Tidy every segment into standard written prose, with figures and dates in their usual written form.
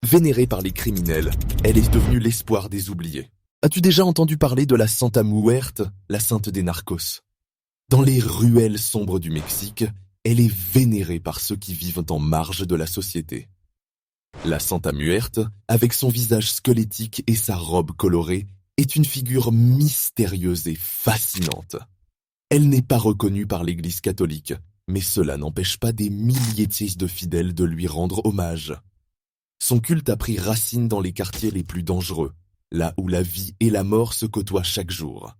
Vénérée par les criminels, elle est devenue l'espoir des oubliés. As-tu déjà entendu parler de la Santa Muerte, la sainte des narcos? Dans les ruelles sombres du Mexique, elle est vénérée par ceux qui vivent en marge de la société. La Santa Muerte, avec son visage squelettique et sa robe colorée, est une figure mystérieuse et fascinante. Elle n'est pas reconnue par l'Église catholique, mais cela n'empêche pas des milliers de fidèles de lui rendre hommage. Son culte a pris racine dans les quartiers les plus dangereux, là où la vie et la mort se côtoient chaque jour.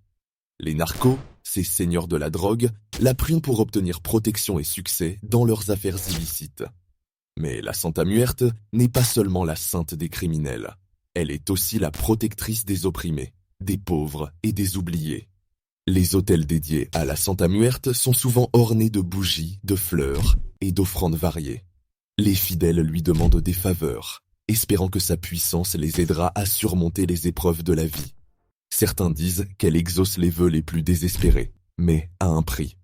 Les narcos, ces seigneurs de la drogue, la prient pour obtenir protection et succès dans leurs affaires illicites. Mais la Santa Muerte n'est pas seulement la sainte des criminels, elle est aussi la protectrice des opprimés, des pauvres et des oubliés. Les autels dédiés à la Santa Muerte sont souvent ornés de bougies, de fleurs et d'offrandes variées. Les fidèles lui demandent des faveurs, espérant que sa puissance les aidera à surmonter les épreuves de la vie. Certains disent qu'elle exauce les vœux les plus désespérés, mais à un prix.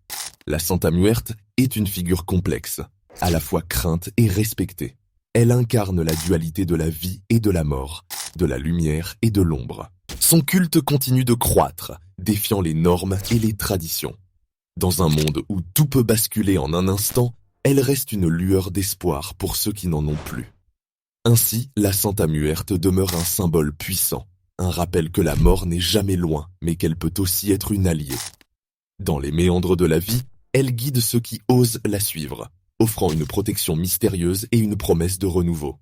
La Santa Muerte est une figure complexe, à la fois crainte et respectée. Elle incarne la dualité de la vie et de la mort, de la lumière et de l'ombre. Son culte continue de croître, défiant les normes et les traditions. Dans un monde où tout peut basculer en un instant, elle reste une lueur d'espoir pour ceux qui n'en ont plus. Ainsi, la Santa Muerte demeure un symbole puissant, un rappel que la mort n'est jamais loin, mais qu'elle peut aussi être une alliée. Dans les méandres de la vie, elle guide ceux qui osent la suivre, offrant une protection mystérieuse et une promesse de renouveau.